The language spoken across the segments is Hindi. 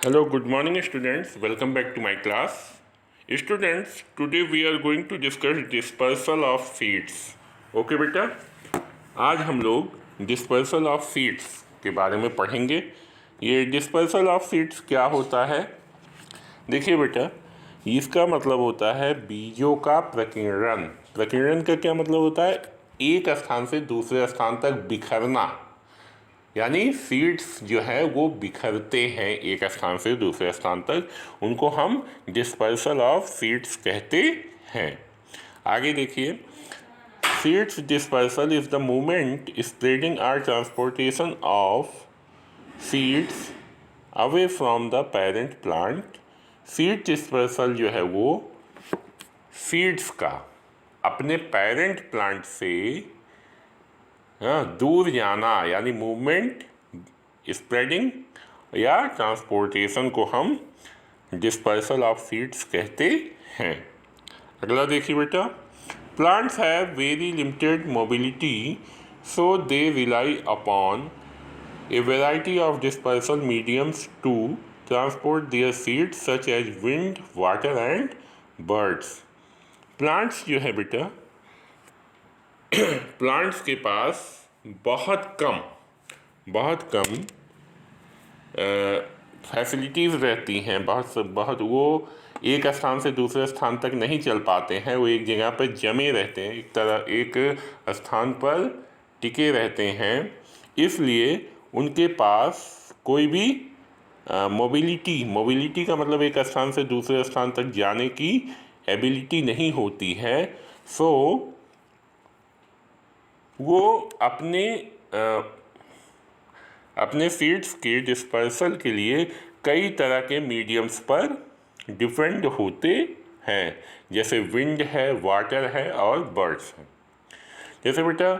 Hello, good morning students. Welcome back to my class. Students, today we are going to discuss dispersal of seeds. Okay बेटा, आज हम लोग डिस्पर्सल ऑफ सीड्स के बारे में पढ़ेंगे। ये डिस्पर्सल ऑफ सीड्स क्या होता है? देखिए बेटा, इसका मतलब होता है बीजों का प्रकीर्णन। प्रकीर्णन का क्या मतलब होता है? एक स्थान से दूसरे स्थान तक बिखरना, यानी सीड्स जो है वो बिखरते हैं एक स्थान से दूसरे स्थान तक, उनको हम डिस्पर्सल ऑफ सीड्स कहते हैं। आगे देखिए, seeds dispersal is the movement spreading or transportation of seeds away from the parent plant. Seed dispersal जो है वो सीड्स का अपने पेरेंट प्लांट से दूर जाना, यानी मूवमेंट, स्प्रेडिंग या ट्रांसपोर्टेशन को हम डिस्पर्सल ऑफ सीड्स कहते हैं। अगला देखिए बेटा, plants have very limited mobility, so they rely upon a variety of dispersal mediums to transport their seeds such as wind, water and birds. Plants जो है बेटा, प्लांट्स के पास बहुत कम फैसिलिटीज़ रहती हैं, बहुत वो एक स्थान से दूसरे स्थान तक नहीं चल पाते हैं, वो एक जगह पर जमे रहते हैं, एक स्थान पर टिके रहते हैं। इसलिए उनके पास कोई भी मोबिलिटी का मतलब एक स्थान से दूसरे स्थान तक जाने की एबिलिटी नहीं होती है। सो वो अपने सीड्स के डिस्पर्सल के लिए कई तरह के मीडियम्स पर डिपेंड होते हैं, जैसे विंड है, वाटर है और बर्ड्स हैं। जैसे बेटा,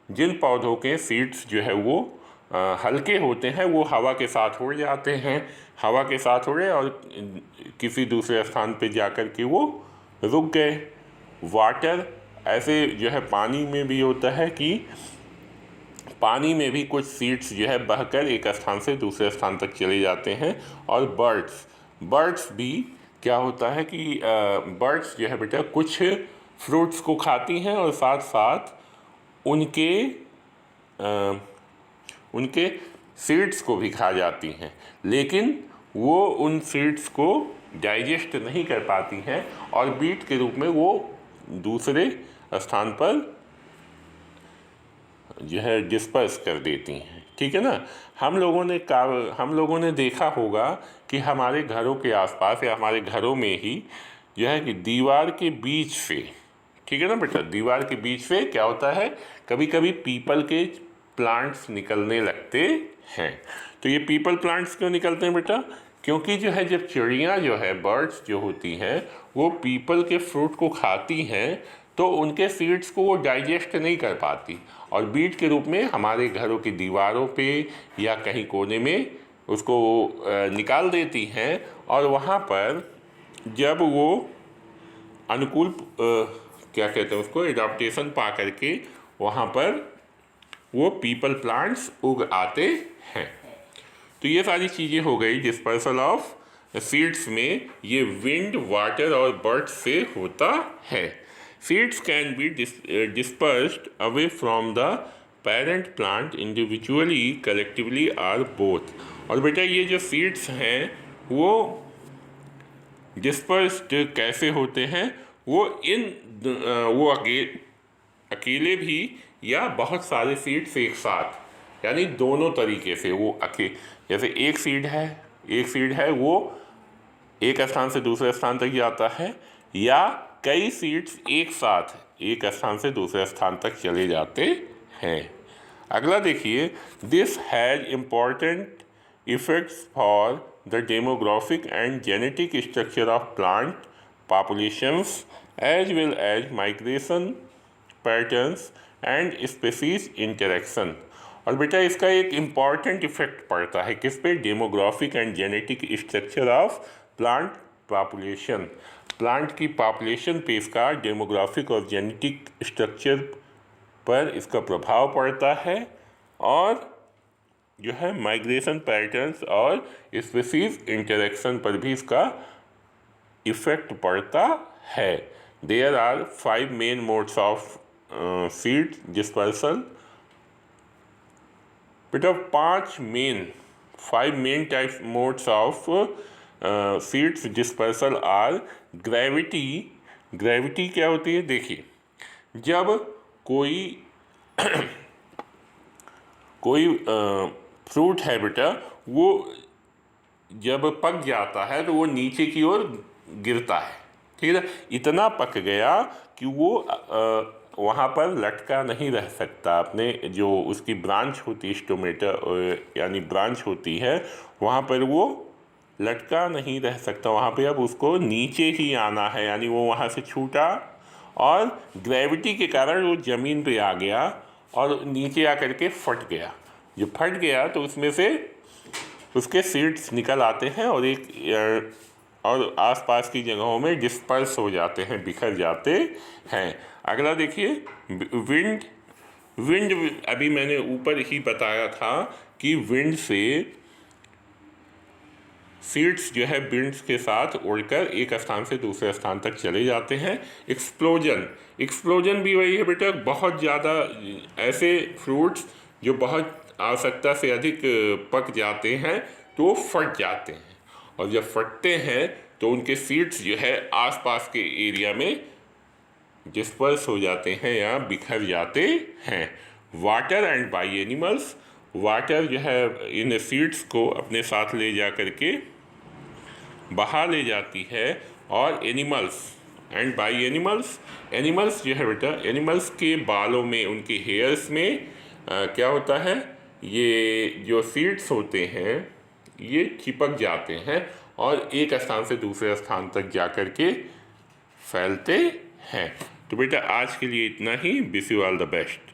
जिन पौधों के सीड्स जो है वो हल्के होते हैं, वो हवा के साथ उड़ जाते हैं, हवा के साथ उड़े और किसी दूसरे स्थान पे जाकर के वो रुक गए। वाटर ऐसे जो है पानी में भी होता है कि पानी में भी कुछ सीड्स जो है बहकर एक स्थान से दूसरे स्थान तक चले जाते हैं। और बर्ड्स भी क्या होता है कि बर्ड्स जो है बेटा कुछ फ्रूट्स को खाती हैं और साथ साथ उनके सीड्स को भी खा जाती हैं, लेकिन वो उन सीड्स को डाइजेस्ट नहीं कर पाती हैं और बीट के रूप में वो दूसरे स्थान पर जो है डिस्पर्स कर देती हैं। ठीक है ना? हम लोगों ने देखा होगा कि हमारे घरों के आसपास या हमारे घरों में ही जो है कि दीवार के बीच से, ठीक है ना बेटा, दीवार के बीच से क्या होता है, कभी कभी पीपल के प्लांट्स निकलने लगते हैं। तो ये पीपल प्लांट्स क्यों निकलते हैं बेटा? क्योंकि जो है जब चिड़ियाँ जो है, बर्ड्स जो होती हैं, वो पीपल के फ्रूट को खाती हैं तो उनके सीड्स को वो डाइजेस्ट नहीं कर पाती और बीट के रूप में हमारे घरों की दीवारों पे या कहीं कोने में उसको निकाल देती हैं। और वहाँ पर जब वो अनुकूल क्या कहते हैं उसको, एडाप्टेशन पा करके वहाँ पर वो पीपल प्लांट्स उग आते हैं। तो ये सारी चीज़ें हो गई डिस्पर्सल ऑफ सीड्स में, ये विंड, वाटर और बर्ड्स से होता है। Seeds can be dispersed away from the parent plant individually, collectively और बोथ। और बेटा ये जो सीड्स हैं वो डिस्पर्स्ड कैसे होते हैं? वो अकेले भी या बहुत सारे सीड्स एक साथ, यानी दोनों तरीके से वो जैसे एक सीड है वो एक स्थान से दूसरे स्थान तक जाता है, या कई सीड्स एक साथ एक स्थान से दूसरे स्थान तक चले जाते हैं। अगला देखिए, this has important effects for the demographic and genetic structure of plant populations as well as migration patterns and species interaction. और बेटा इसका एक इम्पॉर्टेंट इफेक्ट पड़ता है किस पे? Demographic and genetic structure of plant population. Plant की पॉपुलेशन पे इसका डेमोग्राफिक और जेनेटिक स्ट्रक्चर पर इसका प्रभाव पड़ता है। और जो है माइग्रेशन पैटर्न्स और स्पीसीज इंटरेक्शन पर भी इसका इफेक्ट पड़ता है। There are 5 main modes of seed dispersal. बेटा 5 main types modes of seeds dispersal are gravity. Gravity क्या होती है? देखिए, जब कोई फ्रूट है बेटा, वो जब पक जाता है तो वो नीचे की ओर गिरता है, ठीक है। इतना पक गया कि वो वहाँ पर लटका नहीं रह सकता। अपने जो उसकी ब्रांच होती है, स्टोमेटा यानी ब्रांच होती है, वहाँ पर वो लटका नहीं रह सकता। वहाँ पे अब उसको नीचे ही आना है, यानी वो वहाँ से छूटा और ग्रेविटी के कारण वो ज़मीन पे आ गया और नीचे आकर के फट गया। जब फट गया तो उसमें से उसके सीड्स निकल आते हैं और आसपास की जगहों में डिस्पर्स हो जाते हैं, बिखर जाते हैं। अगला देखिए, विंड अभी मैंने ऊपर ही बताया था कि विंड से सीड्स जो है विंड्स के साथ उड़कर एक स्थान से दूसरे स्थान तक चले जाते हैं। एक्सप्लोजन भी वही है बेटा, बहुत ज़्यादा ऐसे फ्रूट्स जो बहुत आवश्यकता से अधिक पक जाते हैं तो फट जाते हैं, और जब फटते हैं तो उनके सीड्स जो है आसपास के एरिया में डिस्पर्स हो जाते हैं या बिखर जाते हैं। Water and by animals. Water जो है इन सीड्स को अपने साथ ले जा करके बहा ले जाती है, और एनिमल्स एंड बाई एनिमल्स जो है बेटा, एनिमल्स के बालों में, उनके हेयर्स में क्या होता है, ये जो सीड्स होते हैं ये चिपक जाते हैं और एक स्थान से दूसरे स्थान तक जा कर के फैलते हैं। तो बेटा आज के लिए इतना ही। Wish you all the best.